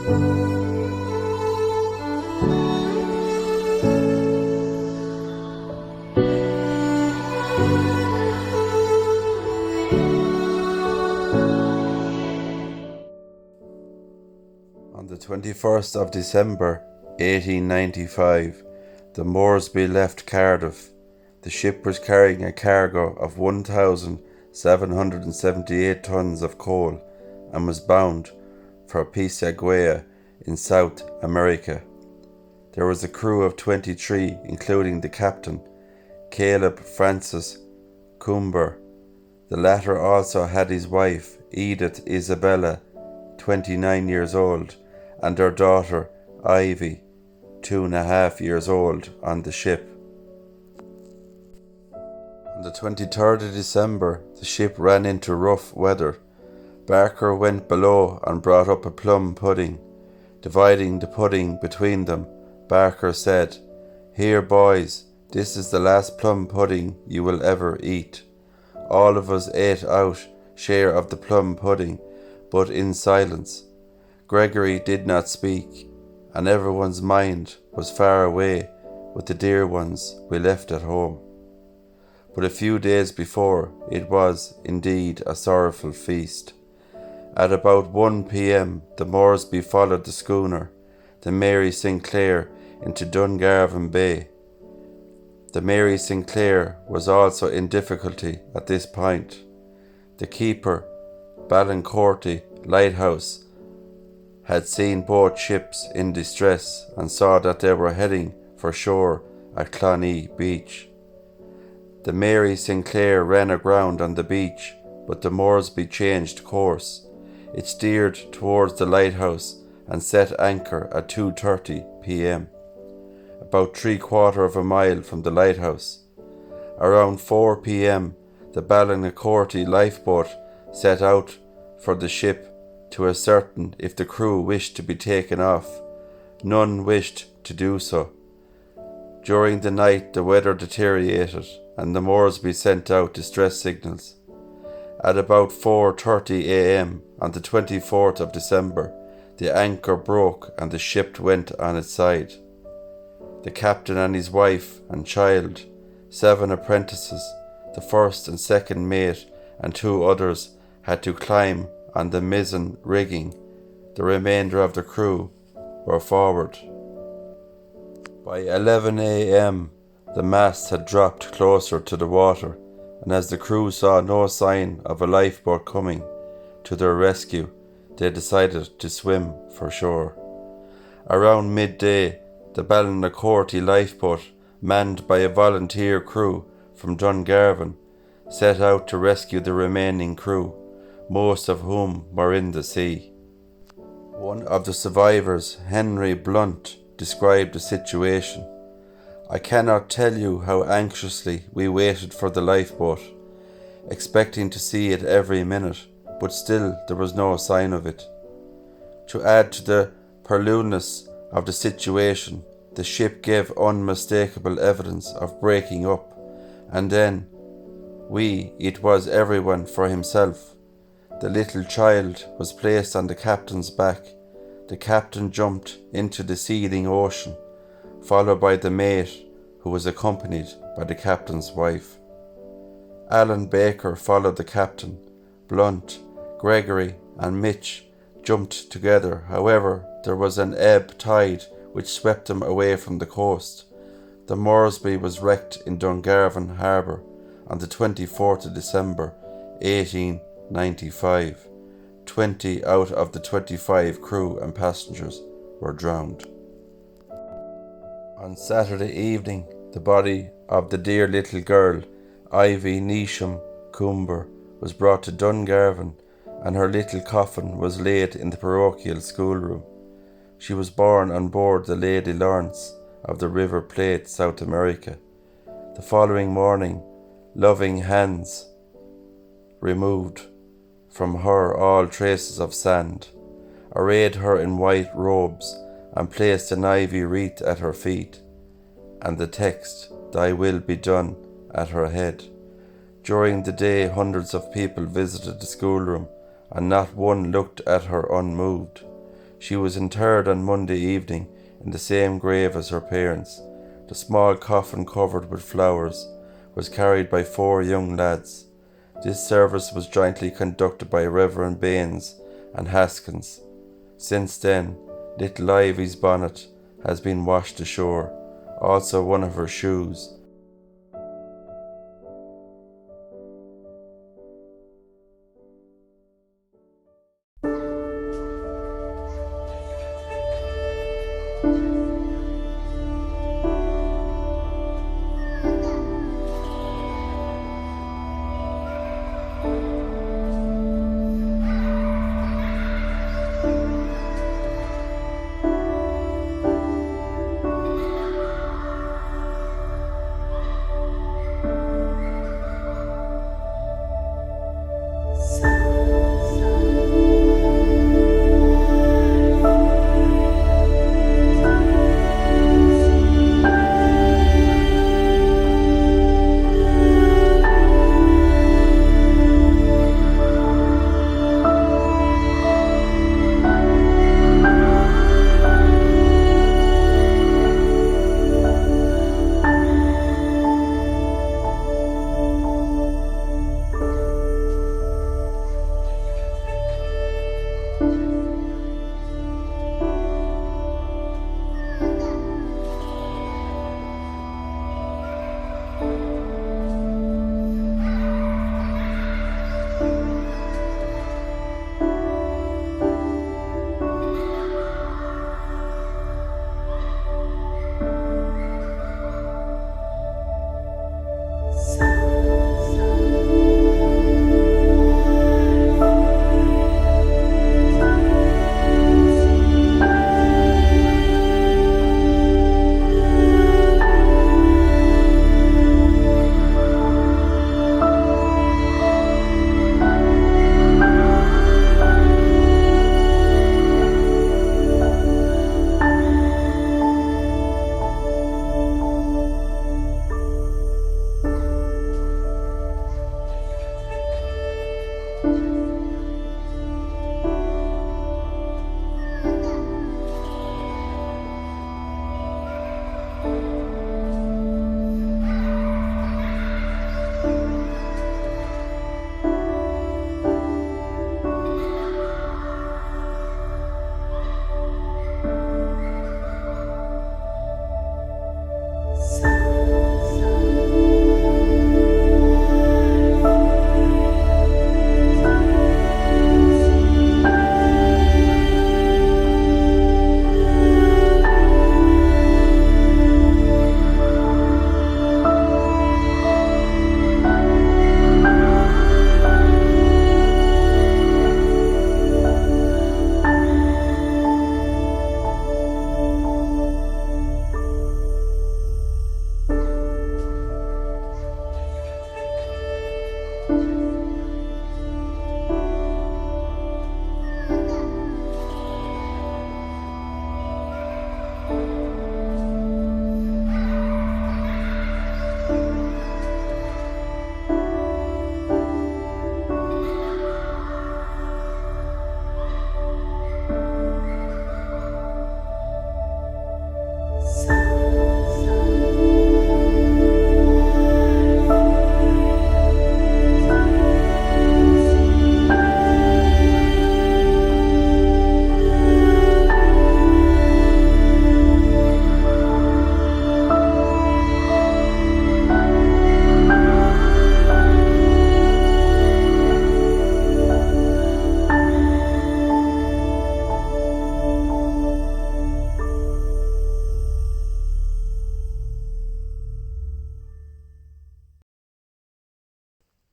On the 21st of December 1895, the Moresby left Cardiff. The ship was carrying a cargo of 1,778 tons of coal and was bound for Pisagua in South America. There was a crew of 23, including the captain, Caleb Francis Cumber. The latter also had his wife, Edith Isabella, 29 years old, and their daughter, Ivy, 2.5 years old, on the ship. On the 23rd of December, the ship ran into rough weather. Barker went below and brought up a plum pudding. Dividing the pudding between them, Barker said, "Here, boys, this is the last plum pudding you will ever eat." All of us ate our share of the plum pudding, but in silence. Gregory did not speak, and everyone's mind was far away with the dear ones we left at home. But a few days before, it was indeed a sorrowful feast. At about 1 p.m, the Moresby followed the schooner, the Mary Sinclair, into Dungarvan Bay. The Mary Sinclair was also in difficulty at this point. The keeper, Ballincorty Lighthouse, had seen both ships in distress and saw that they were heading for shore at Clonee Beach. The Mary Sinclair ran aground on the beach, but the Moresby changed course. It steered towards the lighthouse and set anchor at 2:30 p.m, about 3/4 of a mile from the lighthouse. Around 4 p.m, the Ballincorty lifeboat set out for the ship to ascertain if the crew wished to be taken off. None wished to do so. During the night the weather deteriorated and the Moresby sent out distress signals. At about 4:30 a.m. on the 24th of December, the anchor broke and the ship went on its side. The captain and his wife and child, 7 apprentices, the first and second mate, and 2 others had to climb on the mizzen rigging. The remainder of the crew were forward. By 11 a.m, the masts had dropped closer to the water, and as the crew saw no sign of a lifeboat coming to their rescue, they decided to swim for shore. Around midday, the Ballincorty lifeboat, manned by a volunteer crew from Dungarvan, set out to rescue the remaining crew, most of whom were in the sea. One of the survivors, Henry Blunt, described the situation. "I cannot tell you how anxiously we waited for the lifeboat, expecting to see it every minute, but still there was no sign of it. To add to the perillousness of the situation, the ship gave unmistakable evidence of breaking up, and then it was everyone for himself. The little child was placed on the captain's back. The captain jumped into the seething ocean, followed by the mate, who was accompanied by the captain's wife. Alan Baker followed the captain. Blunt, Gregory and Mitch jumped together. However, there was an ebb tide which swept them away from the coast. The Moresby was wrecked in Dungarvan Harbour on the 24th of December 1895. 20 out of the 25 crew and passengers were drowned. On Saturday evening, the body of the dear little girl, Ivy Neesham Cumber, was brought to Dungarvan, and her little coffin was laid in the parochial schoolroom. She was born on board the Lady Lawrence of the River Plate, South America. The following morning, loving hands removed from her all traces of sand, arrayed her in white robes, and placed an ivy wreath at her feet, and the text, "Thy will be done," at her head. During the day, hundreds of people visited the schoolroom, and not one looked at her unmoved. She was interred on Monday evening in the same grave as her parents. The small coffin, covered with flowers, was carried by 4 young lads. This service was jointly conducted by Reverend Baines and Haskins. Since then, little Ivy's bonnet has been washed ashore, also one of her shoes.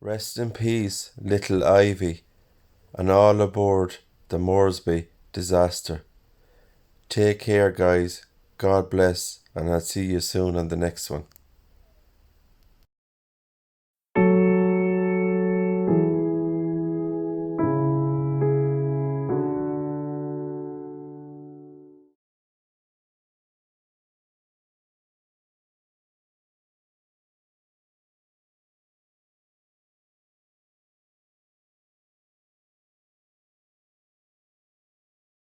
Rest in peace, little Ivy, and all aboard the Moresby disaster. Take care, guys. God bless, and I'll see you soon on the next one.